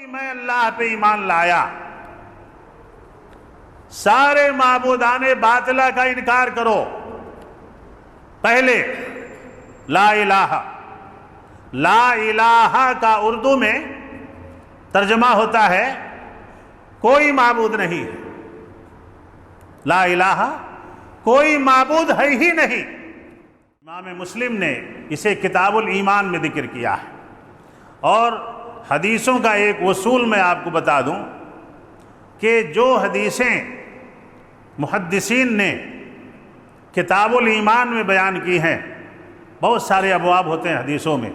میں اللہ پہ ایمان لایا، سارے معبودان باطلہ کا انکار کرو۔ پہلے لا الہ، لا الہ کا اردو میں ترجمہ ہوتا ہے کوئی معبود نہیں ہے، لا الہ کوئی معبود ہے ہی نہیں۔ امام مسلم نے اسے کتاب الایمان میں ذکر کیا ہے۔ اور حدیثوں کا ایک اصول میں آپ کو بتا دوں کہ جو حدیثیں محدثین نے کتاب الایمان میں بیان کی ہیں، بہت سارے ابواب ہوتے ہیں حدیثوں میں،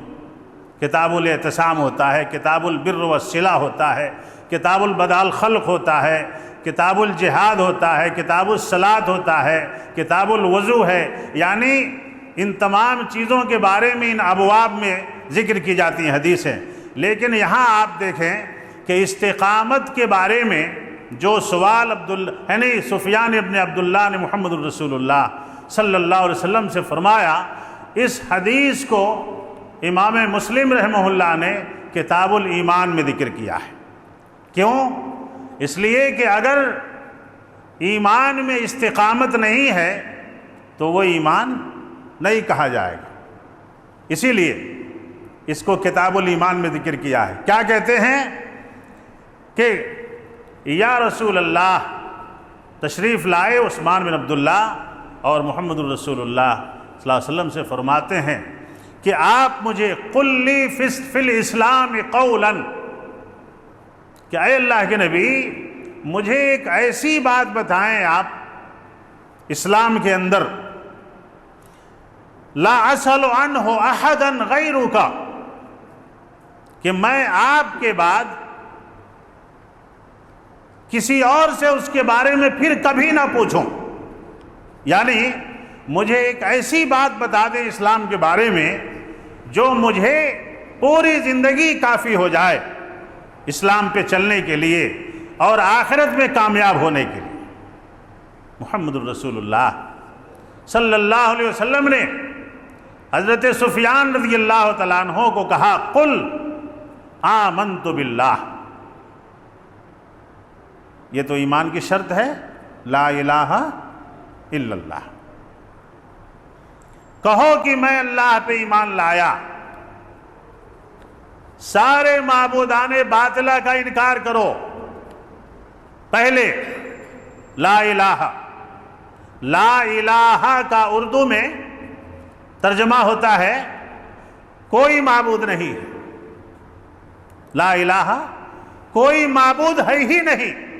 کتاب الاعتصام ہوتا ہے، کتاب البر والصلہ ہوتا ہے، کتاب البدء الخلق ہوتا ہے، کتاب الجہاد ہوتا ہے، کتاب الصلاۃ ہوتا ہے، کتاب الوضو ہے، یعنی ان تمام چیزوں کے بارے میں ان ابواب میں ذکر کی جاتی ہیں حدیثیں۔ لیکن یہاں آپ دیکھیں کہ استقامت کے بارے میں جو سوال سفیان ابن عبداللہ نے محمد الرسول اللہ صلی اللہ علیہ وسلم سے فرمایا، اس حدیث کو امام مسلم رحمہ اللہ نے کتاب الایمان میں ذکر کیا ہے۔ کیوں؟ اس لیے کہ اگر ایمان میں استقامت نہیں ہے تو وہ ایمان نہیں کہا جائے گا، اسی لیے اس کو کتاب الایمان میں ذکر کیا ہے۔ کیا کہتے ہیں کہ یا رسول اللہ، تشریف لائے عثمان بن عبداللہ اور محمد الرسول اللہ صلی اللہ علیہ وسلم سے فرماتے ہیں کہ آپ مجھے قل لی فی الاسلام قولا، کہ اے اللہ کے نبی مجھے ایک ایسی بات بتائیں آپ اسلام کے اندر، لا اسأل عنہ احدا غیرک، کہ میں آپ کے بعد کسی اور سے اس کے بارے میں پھر کبھی نہ پوچھوں۔ یعنی مجھے ایک ایسی بات بتا دیں اسلام کے بارے میں جو مجھے پوری زندگی کافی ہو جائے اسلام پہ چلنے کے لیے اور آخرت میں کامیاب ہونے کے لیے۔ محمد الرسول اللہ صلی اللہ علیہ وسلم نے حضرت سفیان رضی اللہ تعالیٰ عنہ کو کہا، قل آمنت باللہ، یہ تو ایمان کی شرط ہے، لا الہ الا اللہ، کہو کہ میں اللہ پہ ایمان لایا، سارے معبودان باطلہ کا انکار کرو۔ پہلے لا الہ، لا الہ کا اردو میں ترجمہ ہوتا ہے کوئی معبود نہیں ہے، لا الہ کوئی معبود ہے ہی نہیں۔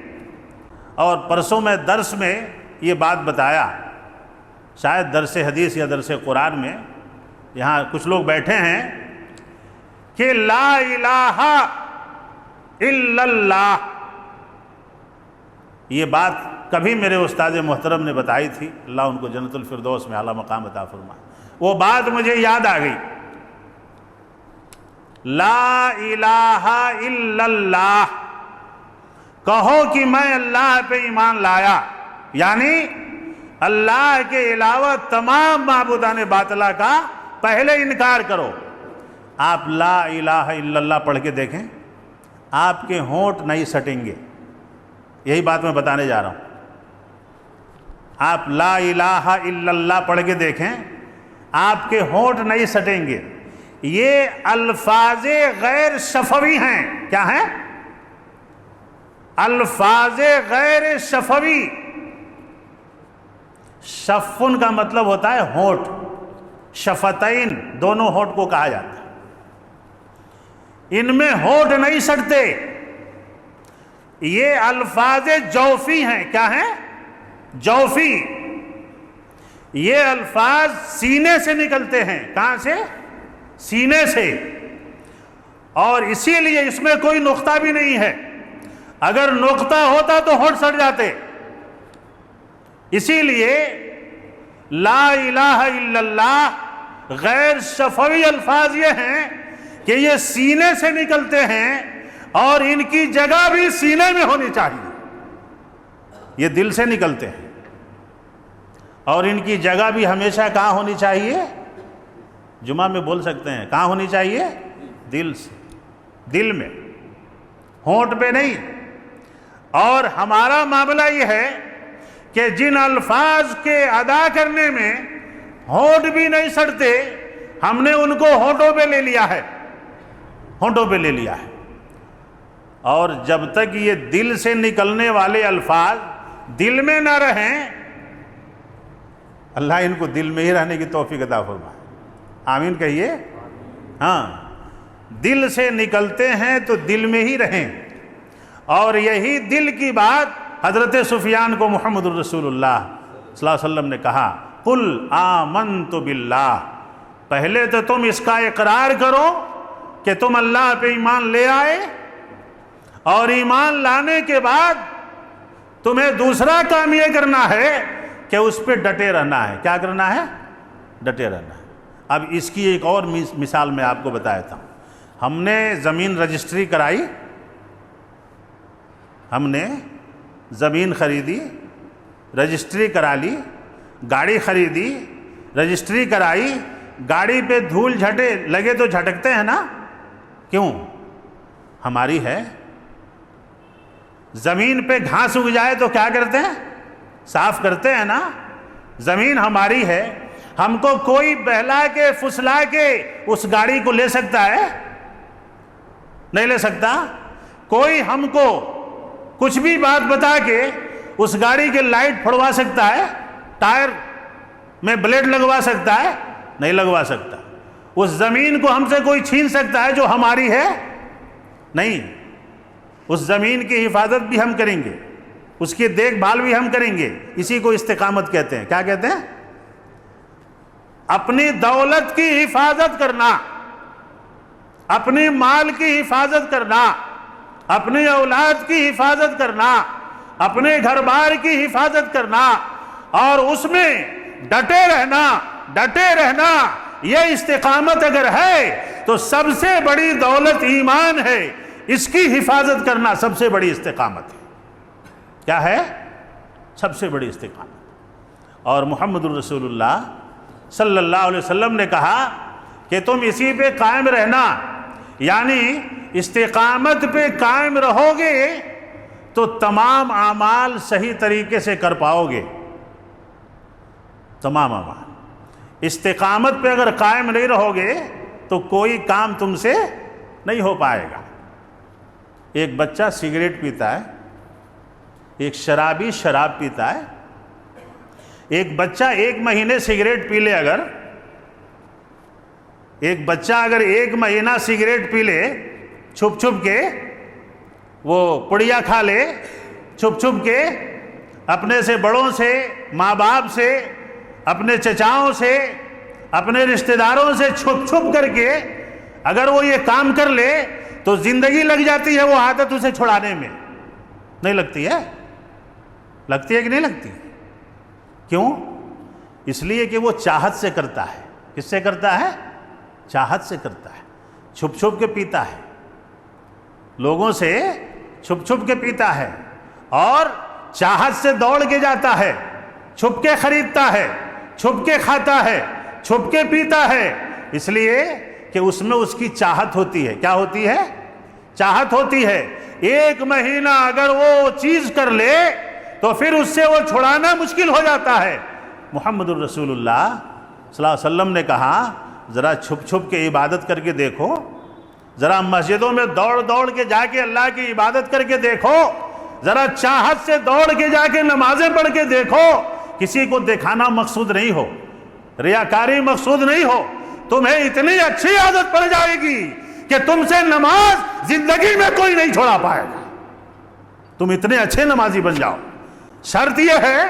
اور پرسوں میں درس میں یہ بات بتایا، شاید درس حدیث یا درس قرآن میں، یہاں کچھ لوگ بیٹھے ہیں کہ لا الہ الا اللہ، یہ بات کبھی میرے استاد محترم نے بتائی تھی، اللہ ان کو جنت الفردوس میں اعلیٰ مقام عطا فرمائے۔ وہ بات مجھے یاد آ گئی، لا الہ الا اللہ، کہو کہ میں اللہ پہ ایمان لایا، یعنی اللہ کے علاوہ تمام معبودان باطلہ کا پہلے انکار کرو۔ آپ لا الہ الا اللہ پڑھ کے دیکھیں، آپ کے ہونٹ نہیں سٹیں گے، یہی بات میں بتانے جا رہا ہوں۔ آپ لا الہ الا اللہ پڑھ کے دیکھیں، آپ کے ہونٹ نہیں سٹیں گے۔ یہ الفاظ غیر شفوی ہیں۔ کیا ہیں؟ الفاظ غیر شفوی۔ شفن کا مطلب ہوتا ہے ہونٹ، شفتین دونوں ہونٹ کو کہا جاتا ہے، ان میں ہونٹ نہیں سٹتے۔ یہ الفاظ جوفی ہیں۔ کیا ہیں؟ جوفی۔ یہ الفاظ سینے سے نکلتے ہیں۔ کہاں سے؟ سینے سے۔ اور اسی لیے اس میں کوئی نقطہ بھی نہیں ہے، اگر نقطہ ہوتا تو ہونٹ سٹ جاتے۔ اسی لیے لا الہ الا اللہ غیر شفوی الفاظ یہ ہیں کہ یہ سینے سے نکلتے ہیں اور ان کی جگہ بھی سینے میں ہونی چاہیے۔ یہ دل سے نکلتے ہیں اور ان کی جگہ بھی ہمیشہ کہاں ہونی چاہیے؟ جمعہ میں بول سکتے ہیں، کہاں ہونی چاہیے؟ دل سے۔ دل میں۔ اور اس لیے لا الہ الا اللہ غیر شفوی الفاظ یہ ہیں کہ یہ سینے سے نکلتے ہیں اور ان کی جگہ بھی سینے میں ہونی چاہیے۔ یہ دل سے نکلتے ہیں اور ان کی جگہ بھی ہمیشہ کہاں ہونی چاہیے؟ جمعہ میں بول سکتے ہیں، کہاں ہونی چاہیے؟ دل سے۔ ہونٹ پہ نہیں. اور ہمارا معاملہ یہ ہے کہ جن الفاظ کے ادا کرنے میں ہونٹ بھی نہیں سڑتے ہم نے ان کو ہونٹوں پہ لے لیا ہے، ہونٹوں پہ لے لیا ہے. اور جب تک یہ دل سے نکلنے والے الفاظ دل میں نہ رہیں، اللہ ان کو دل میں ہی رہنے کی توفیق عطا فرمائے. آمین کہیے. ہاں، دل سے نکلتے ہیں تو دل میں ہی رہیں. اور یہی دل کی بات حضرت سفیان کو محمد الرسول اللہ صلی اللہ علیہ وسلم نے کہا، قل آمنت باللہ. پہلے تو تم اس کا اقرار کرو کہ تم اللہ پہ ایمان لے آئے، اور ایمان لانے کے بعد تمہیں دوسرا کام یہ کرنا ہے کہ اس پہ ڈٹے رہنا ہے. کیا کرنا ہے؟ ڈٹے رہنا ہے. اب اس کی ایک اور مثال میں آپ کو بتایا تھا. ہم نے زمین رجسٹری کرائی، ہم نے زمین خریدی، رجسٹری کرا لی، گاڑی خریدی، رجسٹری کرائی، گاڑی پہ دھول جھٹے لگے تو جھٹکتے ہیں نا؟ کیوں؟ ہماری ہے. زمین پہ گھاس اگ جائے تو کیا کرتے ہیں؟ صاف کرتے ہیں نا؟ زمین ہماری ہے. ہم کو کوئی بہلا کے پھسلا کے اس گاڑی کو لے سکتا ہے؟ نہیں لے سکتا. کوئی ہم کو کچھ بھی بات بتا کے اس گاڑی کے لائٹ پھڑوا سکتا ہے؟ ٹائر میں بلیڈ لگوا سکتا ہے؟ نہیں لگوا سکتا. اس زمین کو ہم سے کوئی چھین سکتا ہے جو ہماری ہے؟ نہیں. اس زمین کی حفاظت بھی ہم کریں گے، اس کی دیکھ بھال بھی ہم کریں گے. اسی کو استقامت کہتے ہیں. کیا کہتے ہیں؟ اپنی دولت کی حفاظت کرنا، اپنی مال کی حفاظت کرنا، اپنی اولاد کی حفاظت کرنا، اپنے گھر بار کی حفاظت کرنا، اور اس میں ڈٹے رہنا، ڈٹے رہنا. یہ استقامت اگر ہے تو سب سے بڑی دولت ایمان ہے. اس کی حفاظت کرنا سب سے بڑی استقامت ہے. کیا ہے؟ سب سے بڑی استقامت. اور محمد الرسول اللہ صلی اللہ علیہ وسلم نے کہا کہ تم اسی پہ قائم رہنا، یعنی استقامت پہ قائم رہو گے تو تمام اعمال صحیح طریقے سے کر پاؤ گے. تمام اعمال. استقامت پہ اگر قائم نہیں رہو گے تو کوئی کام تم سے نہیں ہو پائے گا. ایک بچہ سگریٹ پیتا ہے، ایک شرابی شراب پیتا ہے. ایک بچہ 1 مہینے سگریٹ پی لے، اگر ایک بچہ اگر 1 مہینہ سگریٹ پی لے چھپ چھپ کے، وہ پڑیا کھا لے چھپ چھپ کے، اپنے سے بڑوں سے، ماں باپ سے، اپنے چچاؤں سے، اپنے رشتہ داروں سے چھپ چھپ کر کے اگر وہ یہ کام کر لے تو زندگی لگ جاتی ہے وہ عادت اسے چھڑانے میں. نہیں لگتی ہے؟ لگتی ہے کہ نہیں لگتی؟ کیوں؟ اس لیے کہ وہ چاہت سے کرتا ہے. کس سے کرتا ہے؟ چاہت سے کرتا ہے. چھپ چھپ کے پیتا ہے، لوگوں سے چھپ چھپ کے پیتا ہے، اور چاہت سے دوڑ کے جاتا ہے، چھپ کے خریدتا ہے، چھپ کے کھاتا ہے، چھپ کے پیتا ہے. اس لیے کہ اس میں اس کی چاہت ہوتی ہے. کیا ہوتی ہے؟ چاہت ہوتی ہے. 1 مہینہ اگر وہ چیز کر لے تو پھر اس سے وہ چھڑانا مشکل ہو جاتا ہے. محمد الرسول اللہ صلی اللہ علیہ وسلم نے کہا ذرا چھپ چھپ کے عبادت کر کے دیکھو، ذرا مسجدوں میں دوڑ دوڑ کے جا کے اللہ کی عبادت کر کے دیکھو، ذرا چاہت سے دوڑ کے جا کے نمازیں پڑھ کے دیکھو. کسی کو دکھانا مقصود نہیں ہو، ریاکاری مقصود نہیں ہو، تمہیں اتنی اچھی عادت پڑ جائے گی کہ تم سے نماز زندگی میں کوئی نہیں چھوڑا پائے گا. تم اتنے اچھے نمازی بن جاؤ. شرط یہ ہے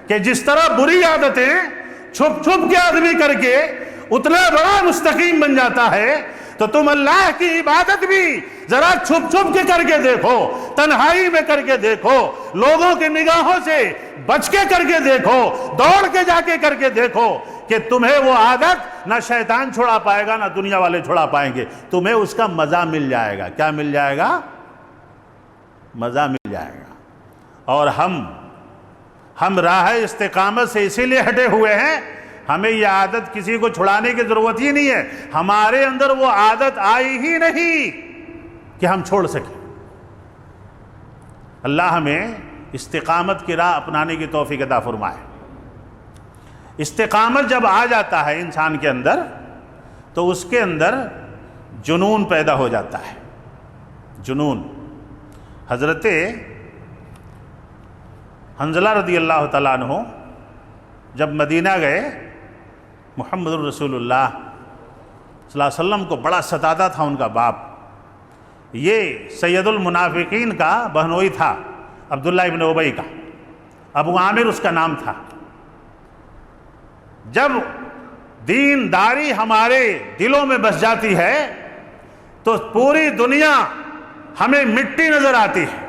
کہ جس طرح بری عادتیں چھپ چھپ کے آدمی کر کے اتنا بڑا مستقیم بن جاتا ہے، تو تم اللہ کی عبادت بھی ذرا چھپ چھپ کے کر کے دیکھو، تنہائی میں کر کے دیکھو، لوگوں کی نگاہوں سے بچ کے کر کے دیکھو، دوڑ کے جا کے کر کے دیکھو کہ تمہیں وہ عادت نہ شیطان چھڑا پائے گا نہ دنیا والے چھڑا پائیں گے. تمہیں اس کا مزہ مل جائے گا. کیا مل جائے گا؟ مزہ مل جائے گا. اور ہم راہ استقامت سے اسی لیے ہٹے ہوئے ہیں. ہمیں یہ عادت کسی کو چھڑانے کی ضرورت ہی نہیں ہے. ہمارے اندر وہ عادت آئی ہی نہیں کہ ہم چھوڑ سکیں. اللہ ہمیں استقامت کی راہ اپنانے کی توفیق عطا فرمائے۔ استقامت جب آ جاتا ہے انسان کے اندر تو اس کے اندر جنون پیدا ہو جاتا ہے، جنون۔ حضرت حنظلہ رضی اللہ تعالیٰ عنہ جب مدینہ گئے، محمد الرسول اللہ صلی اللہ علیہ وسلم کو بڑا ستاتا تھا ان کا باپ۔ یہ سید المنافقین کا بہنوئی تھا، عبداللہ ابن ابی کا، ابو عامر اس کا نام تھا۔ جب دینداری ہمارے دلوں میں بس جاتی ہے تو پوری دنیا ہمیں مٹی نظر آتی ہے۔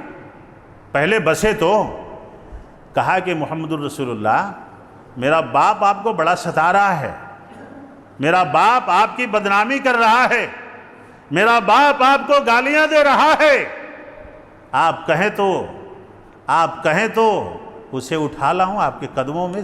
پہلے بسے تو کہا کہ محمد الرسول اللہ، میرا باپ آپ کو بڑا ستا رہا ہے، میرا باپ آپ کی بدنامی کر رہا ہے، میرا باپ آپ کو گالیاں دے رہا ہے، آپ کہیں تو اسے اٹھا لاؤں آپ کے قدموں میں